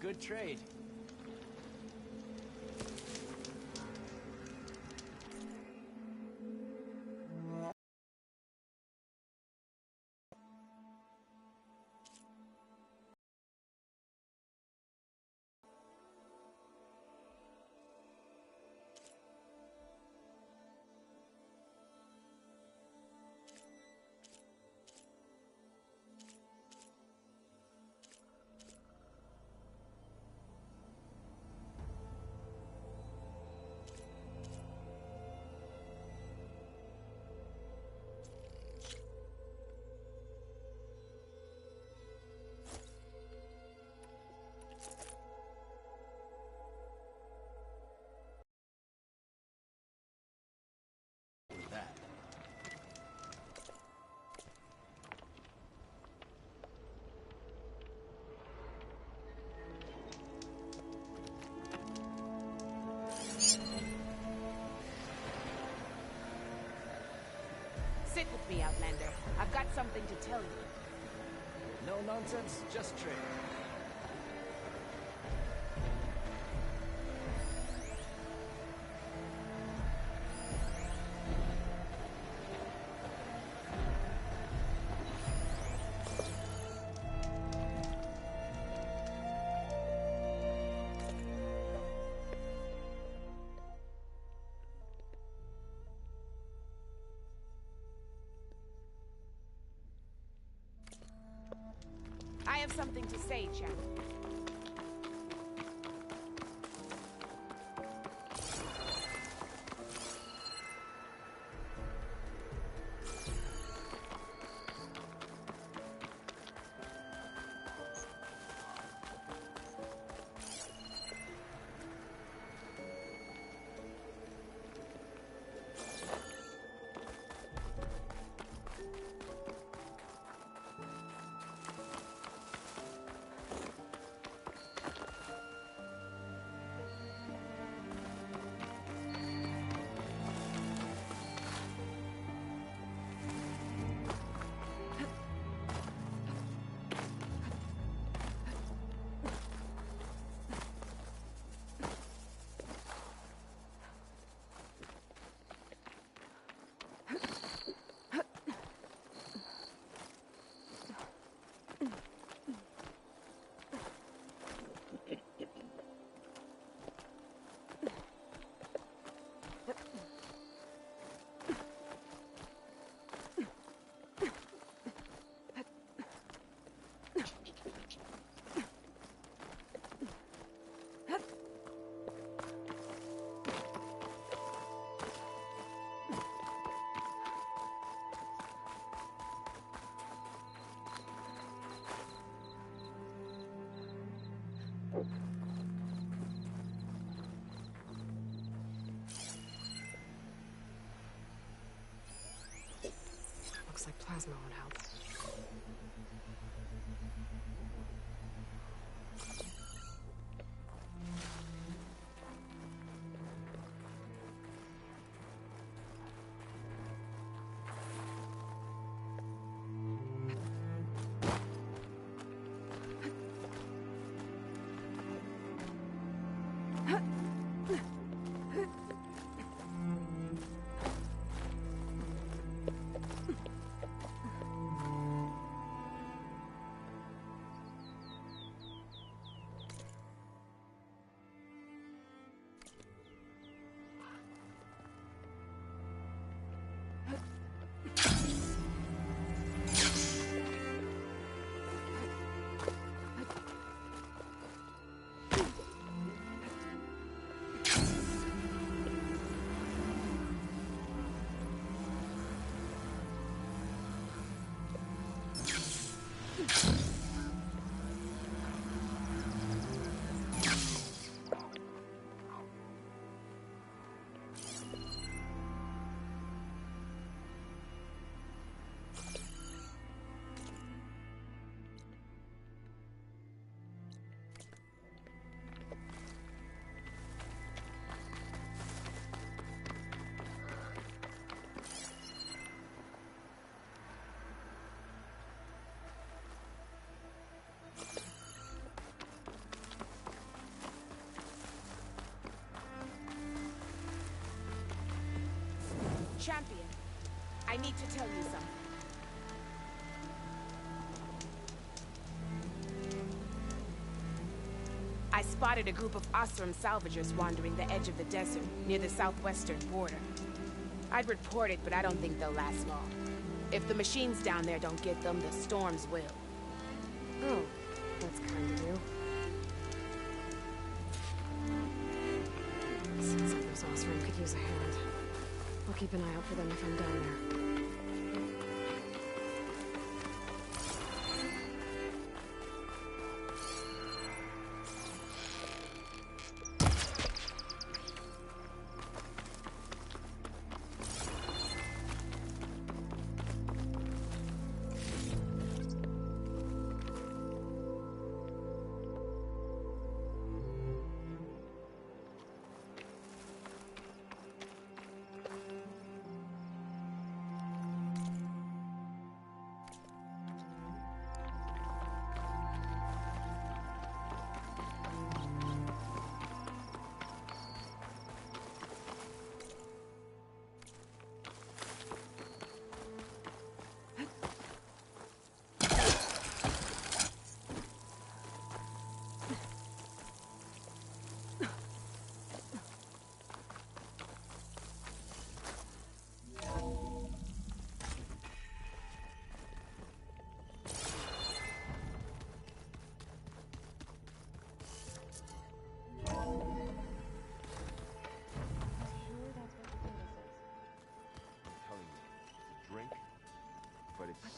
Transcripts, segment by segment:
good trade. Sit with me, Outlander. I've got something to tell you. No nonsense, just trade. I have something to say, chap. Looks like plasma would help. Champion, I need to tell you something. I spotted a group of Osram salvagers wandering the edge of the desert, near the southwestern border. I'd report it, but I don't think they'll last long. If the machines down there don't get them, the storms will. Oh, that's kind of you. Seems like those Osram could use a hand. I'll keep an eye out for them if I'm down there.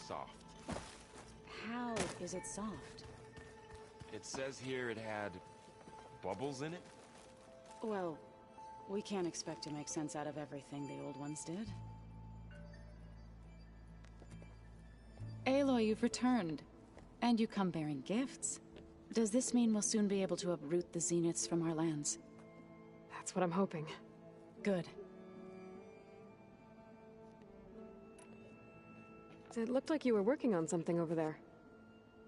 Soft. How is it soft? It says here it had bubbles in it? Well, we can't expect to make sense out of everything the old ones did. Aloy, you've returned. And you come bearing gifts. Does this mean we'll soon be able to uproot the Zeniths from our lands? That's what I'm hoping. Good. It looked like you were working on something over there.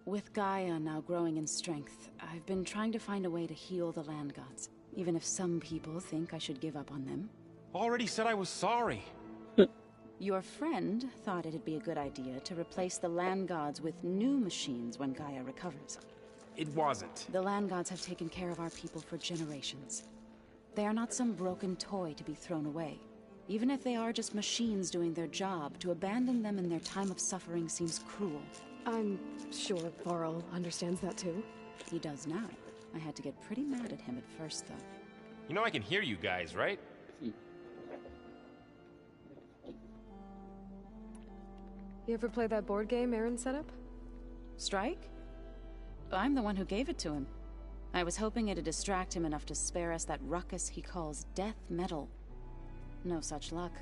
With Gaia now growing in strength, I've been trying to find a way to heal the land gods, even if some people think I should give up on them. Already said I was sorry. Your friend thought it'd be a good idea to replace the land gods with new machines when Gaia recovers. It wasn't. The land gods have taken care of our people for generations. They are not some broken toy to be thrown away. Even if they are just machines doing their job, to abandon them in their time of suffering seems cruel. I'm sure Varl understands that too. He does now. I had to get pretty mad at him at first, though. You know I can hear you guys, right? You ever play that board game Aaron set up? Strike? I'm the one who gave it to him. I was hoping it'd distract him enough to spare us that ruckus he calls death metal. No such luck.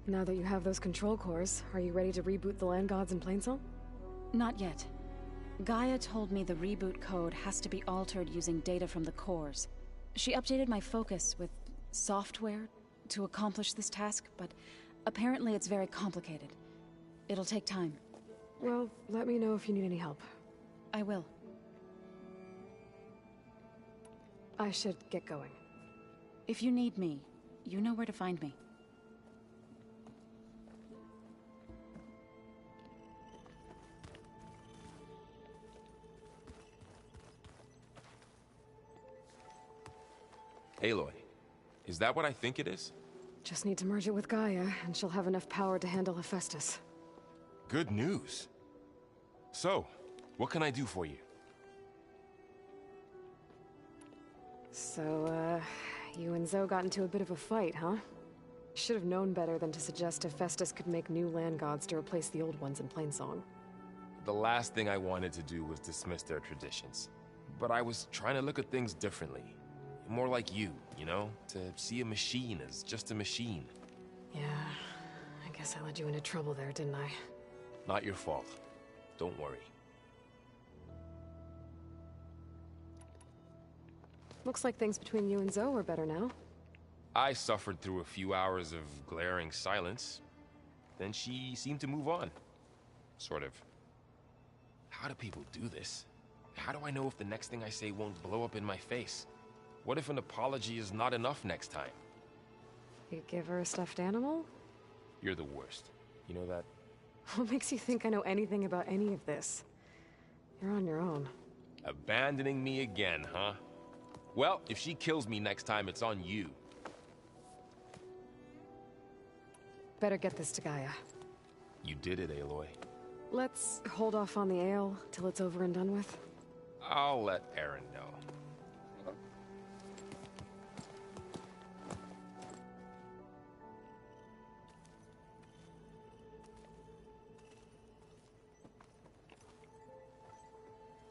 Now that you have those control cores, are you ready to reboot the land gods in Plainsong? Not yet. Gaia told me the reboot code has to be altered using data from the cores. She updated my focus with software to accomplish this task, but apparently it's very complicated. It'll take time. Well, let me know if you need any help. I will. I should get going. If you need me, you know where to find me. Aloy, is that what I think it is? Just need to merge it with Gaia, and she'll have enough power to handle Hephaestus. Good news. So, what can I do for you? So, you and Zoe got into a bit of a fight, huh? Should have known better than to suggest Hephaestus could make new land gods to replace the old ones in Plainsong. The last thing I wanted to do was dismiss their traditions. But I was trying to look at things differently. More like you know? To see a machine as just a machine. Yeah, I guess I led you into trouble there, didn't I? Not your fault. Don't worry. Looks like things between you and Zoe are better now. I suffered through a few hours of glaring silence. Then she seemed to move on. Sort of. How do people do this? How do I know if the next thing I say won't blow up in my face? What if an apology is not enough next time? You give her a stuffed animal? You're the worst. You know that? What makes you think I know anything about any of this? You're on your own. Abandoning me again, huh? Well, if she kills me next time, it's on you. Better get this to Gaia. You did it, Aloy. Let's hold off on the ale till it's over and done with. I'll let Aaron know.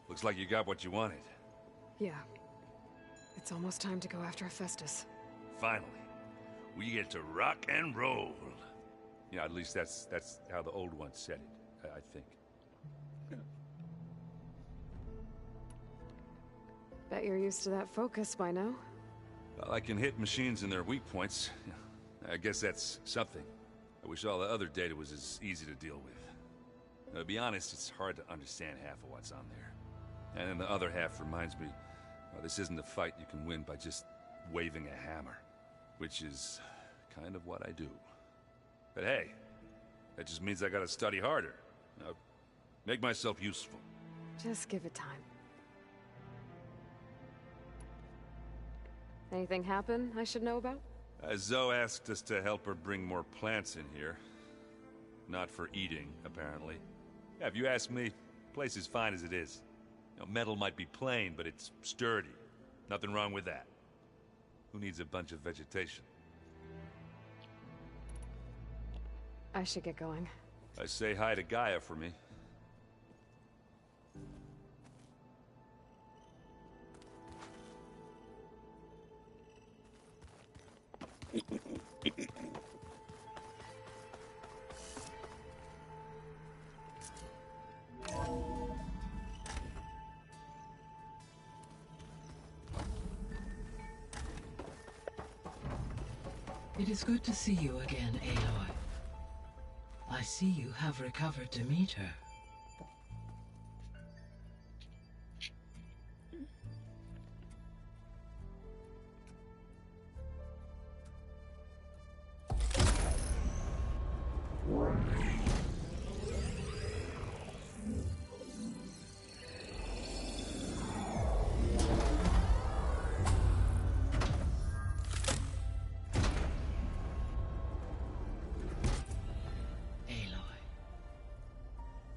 Looks like you got what you wanted. Yeah. It's almost time to go after Hephaestus. Finally. We get to rock and roll. Yeah, at least that's how the old ones said it, I think. Bet you're used to that focus by now. Well, I can hit machines in their weak points. I guess that's something. I wish all the other data was as easy to deal with. To be honest, it's hard to understand half of what's on there. And then the other half reminds me, well, this isn't a fight you can win by just waving a hammer. Which is kind of what I do. But hey, that just means I gotta study harder. Make myself useful. Just give it time. Anything happen I should know about? Zoe asked us to help her bring more plants in here. Not for eating, apparently. Yeah, if you ask me, the place is fine as it is. Metal might be plain, but it's sturdy. Nothing wrong with that. Who needs a bunch of vegetation? I should get going. I say hi to Gaia for me. It is good to see you again, Aloy. I see you have recovered Demeter.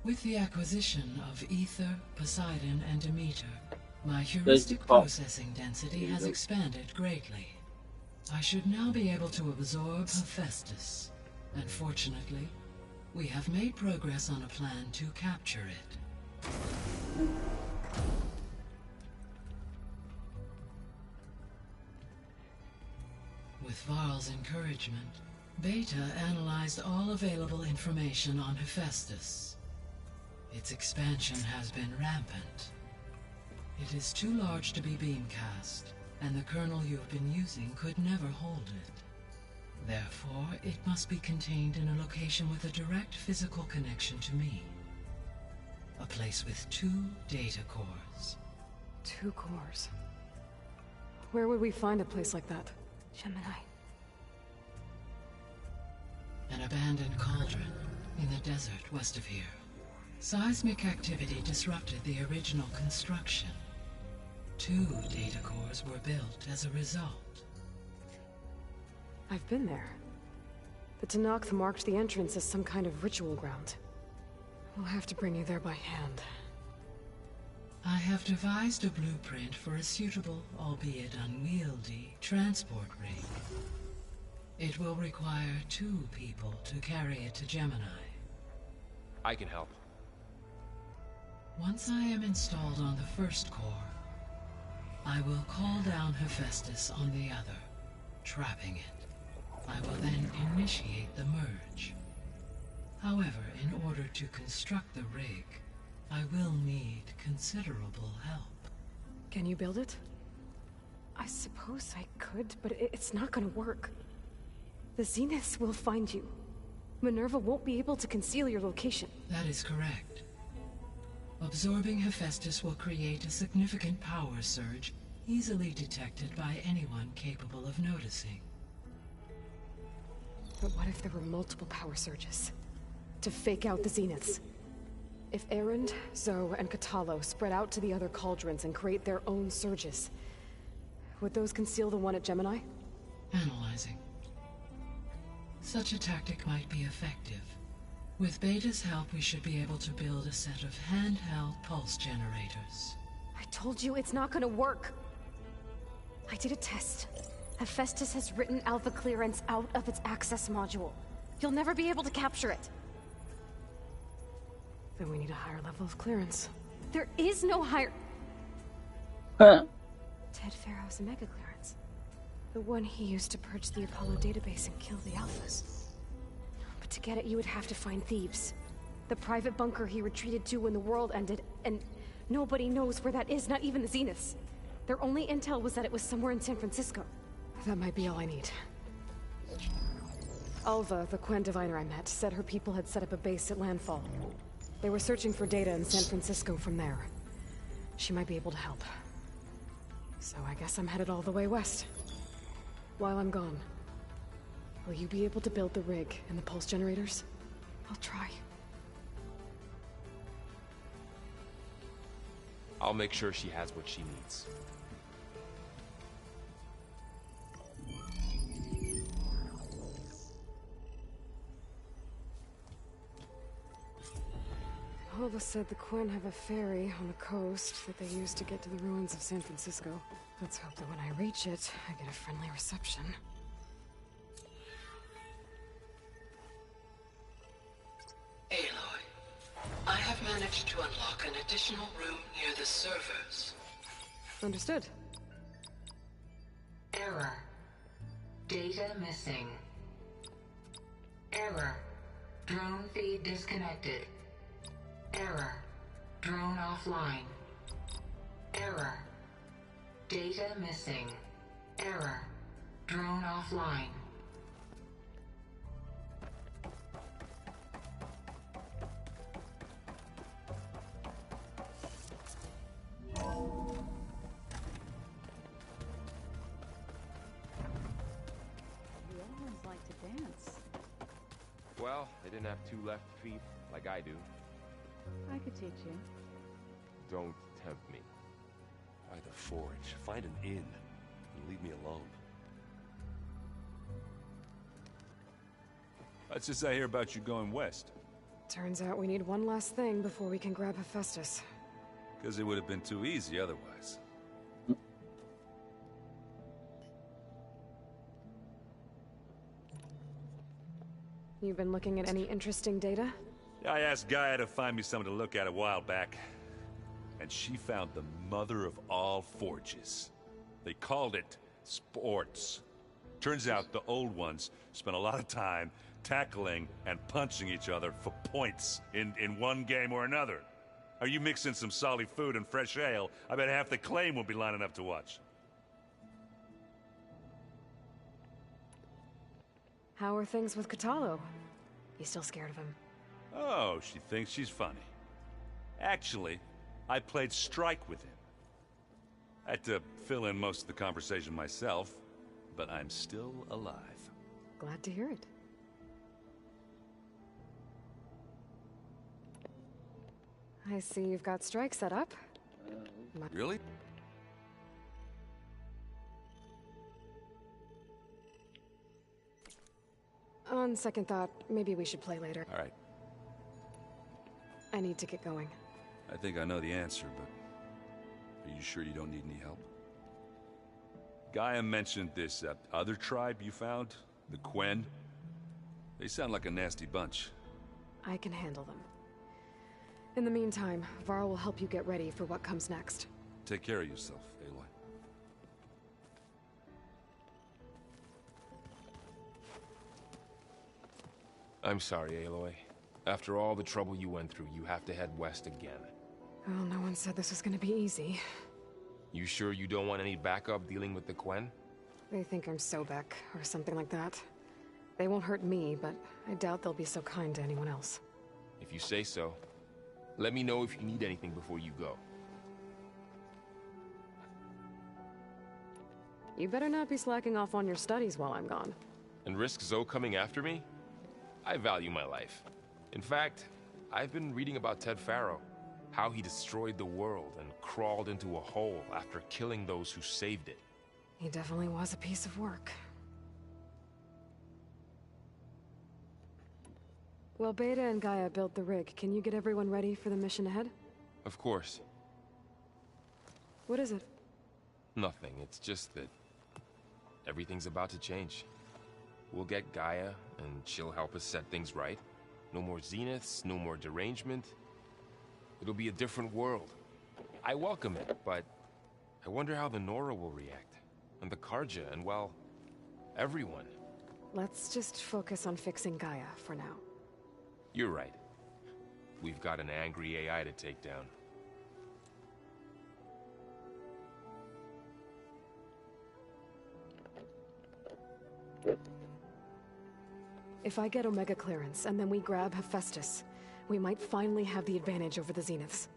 With the acquisition of Ether, Poseidon, and Demeter, my heuristic processing density has expanded greatly. I should now be able to absorb Hephaestus, and fortunately, we have made progress on a plan to capture it. With Varl's encouragement, Beta analyzed all available information on Hephaestus. Its expansion has been rampant. It is too large to be beamcast, and the kernel you've been using could never hold it. Therefore, it must be contained in a location with a direct physical connection to me. A place with 2 data cores. 2 cores. Where would we find a place like that? Gemini. An abandoned cauldron in the desert west of here. Seismic activity disrupted the original construction. 2 data cores were built as a result. I've been there. The Tanakh marked the entrance as some kind of ritual ground. We'll have to bring you there by hand. I have devised a blueprint for a suitable, albeit unwieldy, transport rig. It will require 2 people to carry it to Gemini. I can help. Once I am installed on the first core, I will call down Hephaestus on the other, trapping it. I will then initiate the merge. However, in order to construct the rig, I will need considerable help. Can you build it? I suppose I could, but it's not gonna work. The Zeniths will find you. Minerva won't be able to conceal your location. That is correct. Absorbing Hephaestus will create a significant power surge, easily detected by anyone capable of noticing. But what if there were multiple power surges? To fake out the zeniths? If Erend, Zoe, and Katalo spread out to the other cauldrons and create their own surges, would those conceal the one at Gemini? Analyzing. Such a tactic might be effective. With Beta's help, we should be able to build a set of handheld pulse generators. I told you it's not gonna work! I did a test. Hephaestus has written Alpha clearance out of its access module. You'll never be able to capture it. Then we need a higher level of clearance. There is no higher... Huh. Ted Pharaoh's mega clearance. The one he used to purge the Apollo database and kill the Alphas. But to get it, you would have to find Thebes. The private bunker he retreated to when the world ended, and nobody knows where that is, not even the Zeniths. Their only intel was that it was somewhere in San Francisco. That might be all I need. Alva, the Quen diviner I met, said her people had set up a base at Landfall. They were searching for data in San Francisco from there. She might be able to help. So I guess I'm headed all the way west. While I'm gone, will you be able to build the rig and the pulse generators? I'll try. I'll make sure she has what she needs. Alva said the Quen have a ferry on the coast that they use to get to the ruins of San Francisco. Let's hope that when I reach it, I get a friendly reception. Aloy, I have managed to unlock an additional room near the servers. Understood. Error. Data missing. Error. Drone feed disconnected. Error. Drone offline. Error. Data missing. Error. Drone offline. The old ones like to dance. Well, they didn't have two left feet like I do. I could teach you. Don't tempt me. By the forge, find an inn and leave me alone. What's this I hear about you going west? Turns out we need one last thing before we can grab Hephaestus. Because it would have been too easy otherwise. You've been looking at any interesting data? I asked Gaia to find me something to look at a while back, and she found the mother of all forges. They called it sports. Turns out the old ones spent a lot of time tackling and punching each other for points in one game or another. Are you mixing some solid food and fresh ale? I bet half the claim will be lining up to watch. How are things with Katalo? You still scared of him? Oh, she thinks she's funny. Actually, I played strike with him. I had to fill in most of the conversation myself, but I'm still alive. Glad to hear it. I see you've got strike set up. Really? On second thought, maybe we should play later. All right. I need to get going. I think I know the answer, but are you sure you don't need any help? Gaia mentioned this other tribe you found, the Quen. They sound like a nasty bunch. I can handle them. In the meantime, Varl will help you get ready for what comes next. Take care of yourself, Aloy. I'm sorry, Aloy. After all the trouble you went through, you have to head west again. Well, no one said this was gonna be easy. You sure you don't want any backup dealing with the Quen? They think I'm Sobek, or something like that. They won't hurt me, but I doubt they'll be so kind to anyone else. If you say so. Let me know if you need anything before you go. You better not be slacking off on your studies while I'm gone. And risk Zoe coming after me? I value my life. In fact, I've been reading about Ted Faro. How he destroyed the world and crawled into a hole after killing those who saved it. He definitely was a piece of work. Well, Beta and Gaia built the rig. Can you get everyone ready for the mission ahead? Of course. What is it? Nothing. It's just that everything's about to change. We'll get Gaia, and she'll help us set things right. No more zeniths, no more derangement. It'll be a different world. I welcome it, but I wonder how the Nora will react. And the Karja, and well, everyone. Let's just focus on fixing Gaia for now. You're right. We've got an angry AI to take down. If I get Omega clearance, and then we grab Hephaestus, we might finally have the advantage over the Zeniths.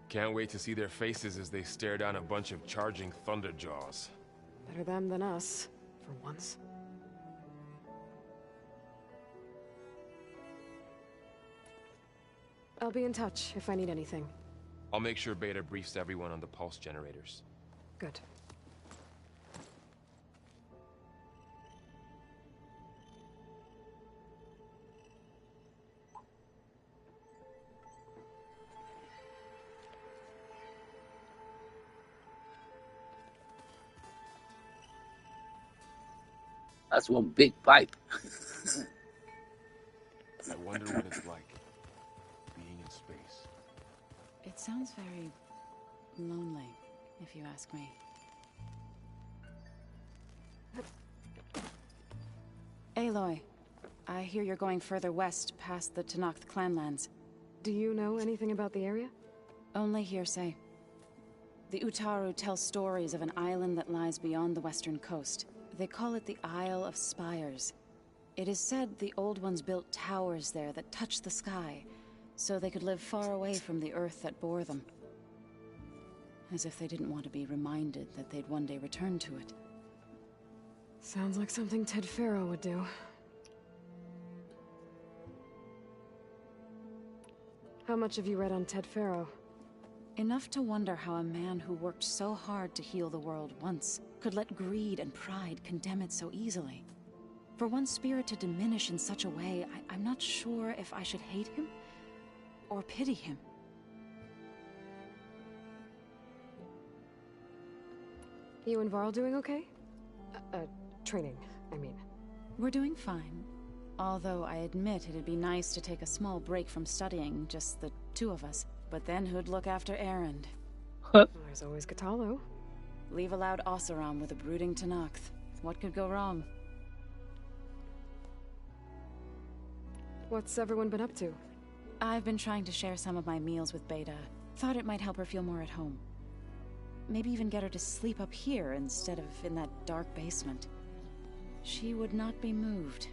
Can't wait to see their faces as they stare down a bunch of charging Thunderjaws. Better them than us, for once. I'll be in touch if I need anything. I'll make sure Beta briefs everyone on the pulse generators. Good. That's one big pipe. I wonder what it's like, being in space. It sounds very lonely, if you ask me. Aloy, I hear you're going further west past the Tenakth clanlands. Do you know anything about the area? Only hearsay. The Utaru tell stories of an island that lies beyond the western coast. They call it the Isle of Spires. It is said the Old Ones built towers there that touch the sky, so they could live far away from the earth that bore them. As if they didn't want to be reminded that they'd one day return to it. Sounds like something Ted Faro would do. How much have you read on Ted Faro? Enough to wonder how a man who worked so hard to heal the world once could let greed and pride condemn it so easily. For one spirit to diminish in such a way, I'm not sure if I should hate him or pity him. You and Varl doing okay? Training, I mean. We're doing fine. Although I admit it'd be nice to take a small break from studying, just the two of us. But then who'd look after Erend? There's always Katalo. Leave a loud Oseram with a brooding Tenakth. What could go wrong? What's everyone been up to? I've been trying to share some of my meals with Beta. Thought it might help her feel more at home. Maybe even get her to sleep up here instead of in that dark basement. She would not be moved.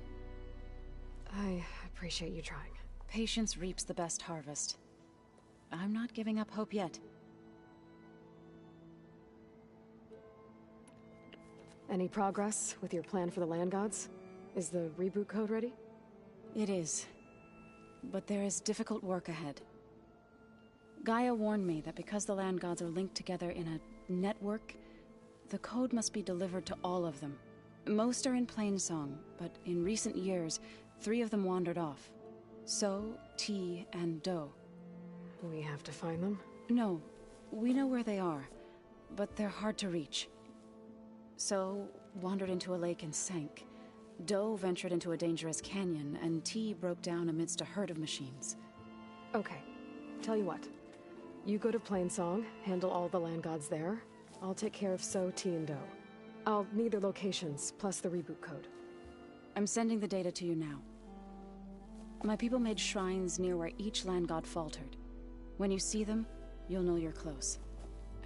I appreciate you trying. Patience reaps the best harvest. I'm not giving up hope yet. Any progress with your plan for the land gods? Is the reboot code ready? It is. But there is difficult work ahead. Gaia warned me that because the land gods are linked together in a network, the code must be delivered to all of them. Most are in Plainsong, but in recent years, 3 of them wandered off. So, T, and Do. We have to find them? No, we know where they are, but they're hard to reach. So, wandered into a lake and sank. Do ventured into a dangerous canyon, and T broke down amidst a herd of machines. Okay, tell you what. You go to Plainsong, handle all the land gods there. I'll take care of So, T, and Do. I'll need their locations, plus the reboot code. I'm sending the data to you now. My people made shrines near where each land god faltered. When you see them, you'll know you're close.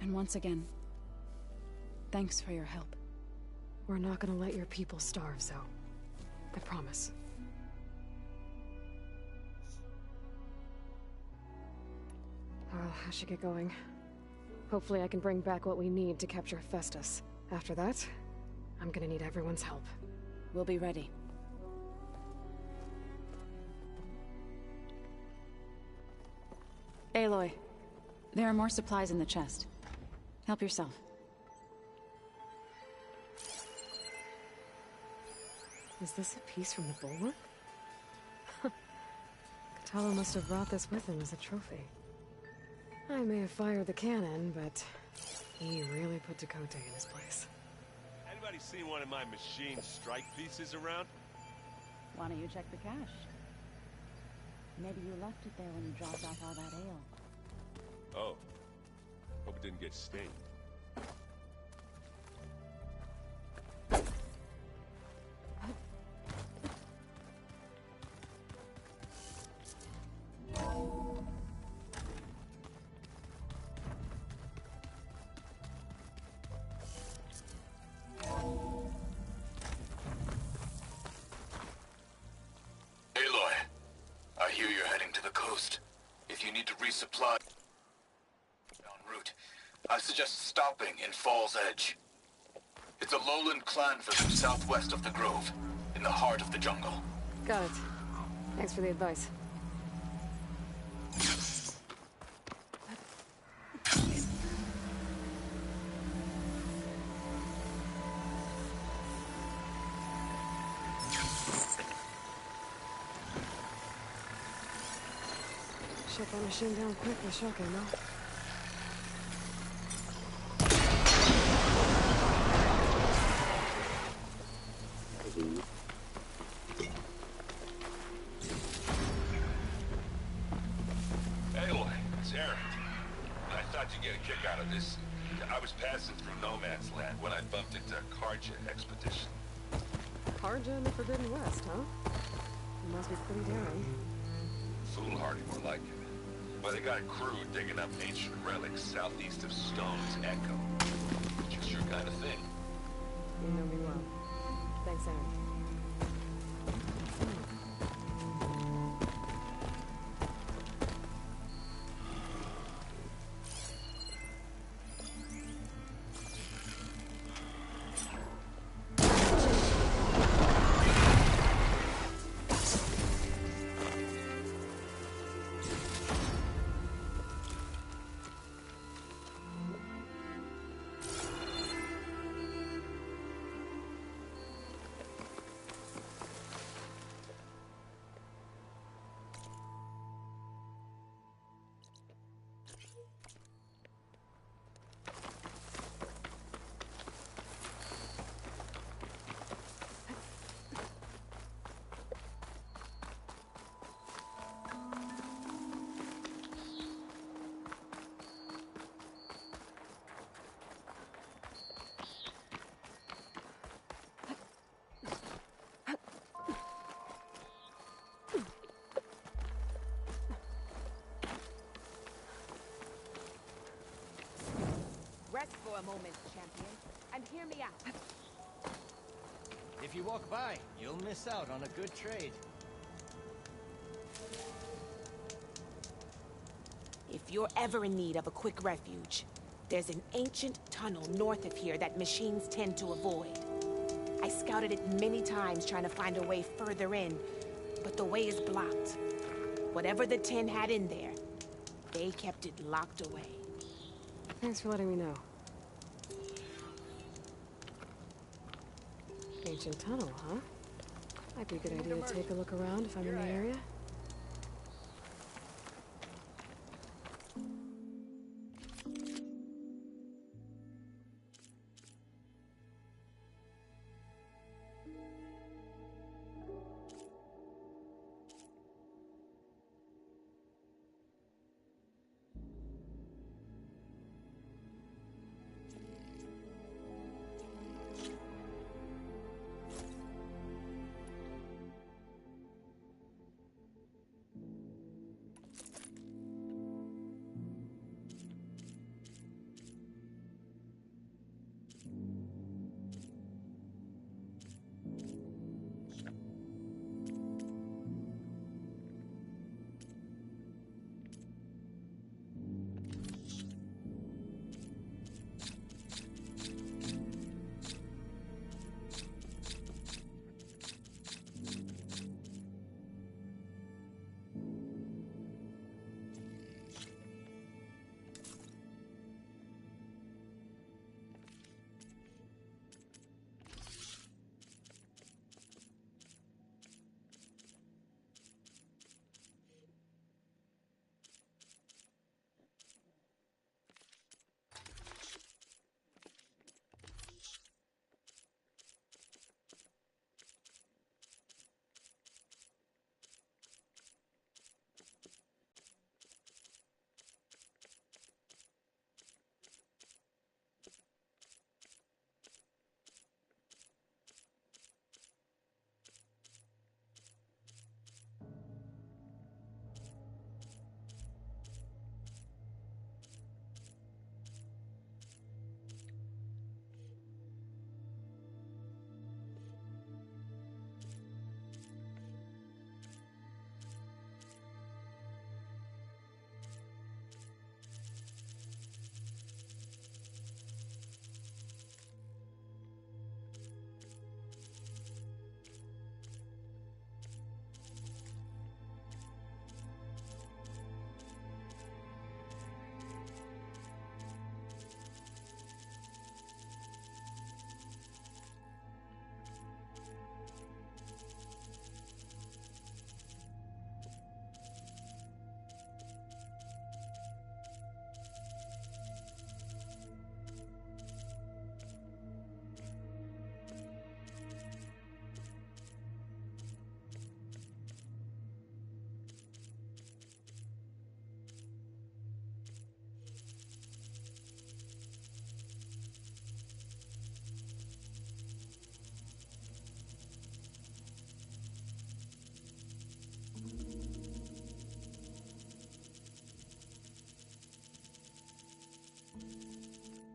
And once again, thanks for your help. We're not gonna let your people starve, Zoe. I promise. Well, I should get going. Hopefully I can bring back what we need to capture Hephaestus. After that, I'm gonna need everyone's help. We'll be ready. Aloy, there are more supplies in the chest. Help yourself. Is this a piece from the bulwark? Katalo must have brought this with him as a trophy. I may have fired the cannon, but he really put Dakota in his place. Anybody seen one of my machine strike pieces around? Why don't you check the cache? Maybe you left it there when you dropped off all that ale. Oh. Hope it didn't get stained. I hear you're heading to the coast. If you need to resupply en route, I suggest stopping in Fall's Edge. It's a lowland clanville southwest of the Grove, in the heart of the jungle. Got it. Thanks for the advice. Shut that machine down quick with shock ammo. Aloy, it's Aaron. I thought you'd get a kick out of this. I was passing through No Man's Land when I bumped into Karja expedition. Karja in the Forbidden West, huh? You must be pretty daring. Foolhardy, more like it. But they got a crew digging up ancient relics southeast of Stone's Echo. Which is your kind of thing. You know me well. Thanks, Aaron. Rest for a moment, champion, and hear me out. If you walk by, you'll miss out on a good trade. If you're ever in need of a quick refuge, there's an ancient tunnel north of here that machines tend to avoid. I scouted it many times trying to find a way further in, but the way is blocked. Whatever the 10 had in there, they kept it locked away. Thanks for letting me know. Ancient tunnel, huh? Might be a good idea to take a look around if I'm in the area.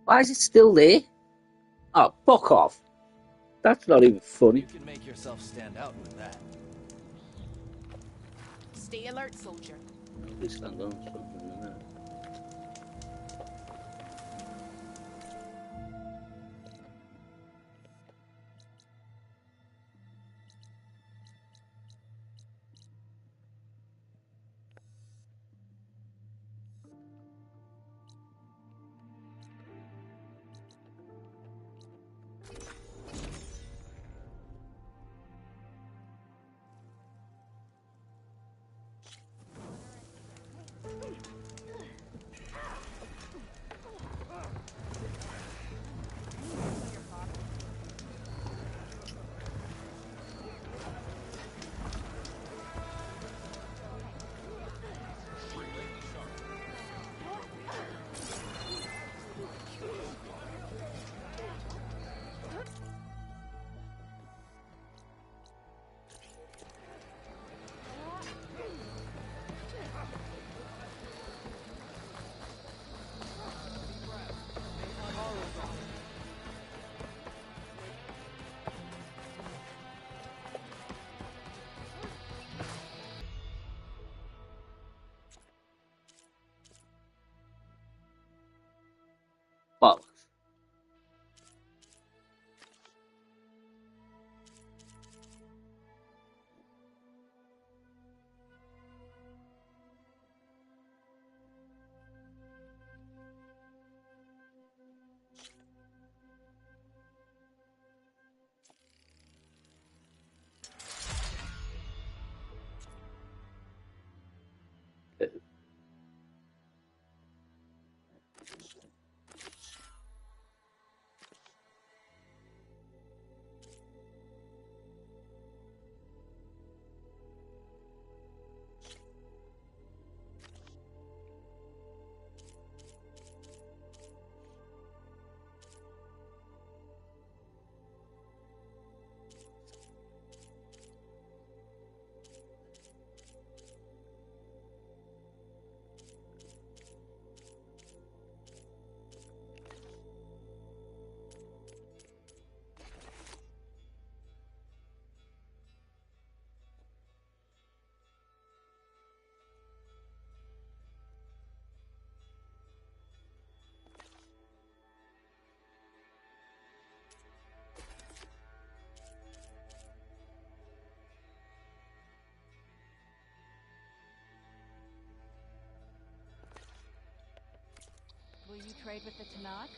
Why is it still there? Oh, fuck off. That's not even funny. You can make yourself stand out with that. Stay alert, soldier. Probably stand on something, innit? Bollocks. Will you trade with the Tanakh?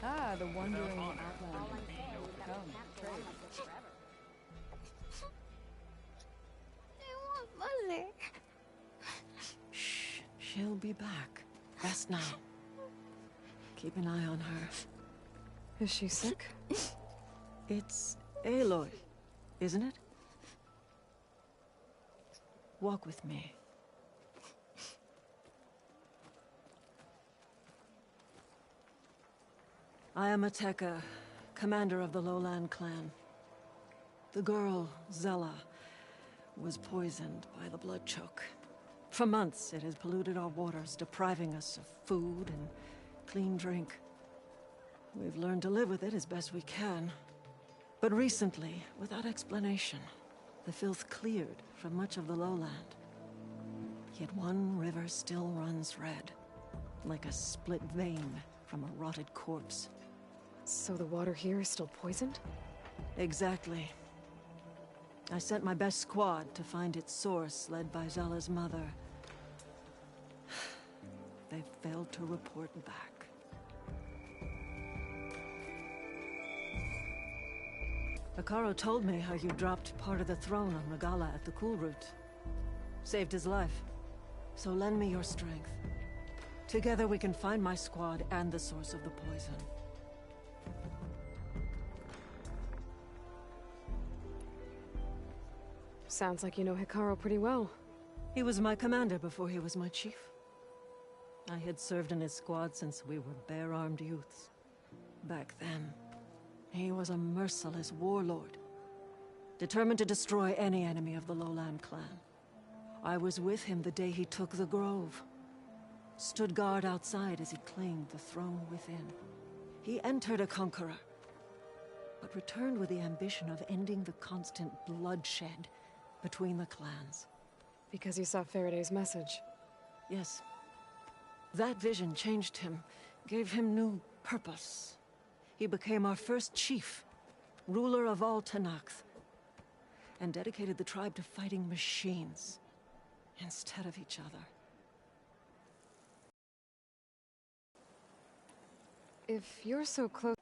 Ah, the wandering outlander. Come, trade. I want Mother. Shh. She'll be back. Rest now. Keep an eye on her. Is she sick? It's Aloy, isn't it? Walk with me. I am Ateka, commander of the Lowland clan. The girl, Zella, was poisoned by the blood choke. For months, it has polluted our waters, depriving us of food and clean drink. We've learned to live with it as best we can. But recently, without explanation, the filth cleared from much of the lowland. Yet one river still runs red, like a split vein from a rotted corpse. So the water here is still poisoned? Exactly. I sent my best squad to find its source, led by Zella's mother. They failed to report back. Hekarro told me how you dropped part of the throne on Regala at the Cool Route. Saved his life. So lend me your strength. Together we can find my squad and the source of the poison. Sounds like you know Hekarro pretty well. He was my commander before he was my chief. I had served in his squad since we were bare-armed youths. Back then, he was a merciless warlord, determined to destroy any enemy of the Lowland clan. I was with him the day he took the Grove. Stood guard outside as he claimed the throne within. He entered a conqueror, but returned with the ambition of ending the constant bloodshed between the clans. Because you saw Faraday's message. Yes. That vision changed him, gave him new purpose. He became our first chief, ruler of all Tenakth, and dedicated the tribe to fighting machines instead of each other. If you're so close...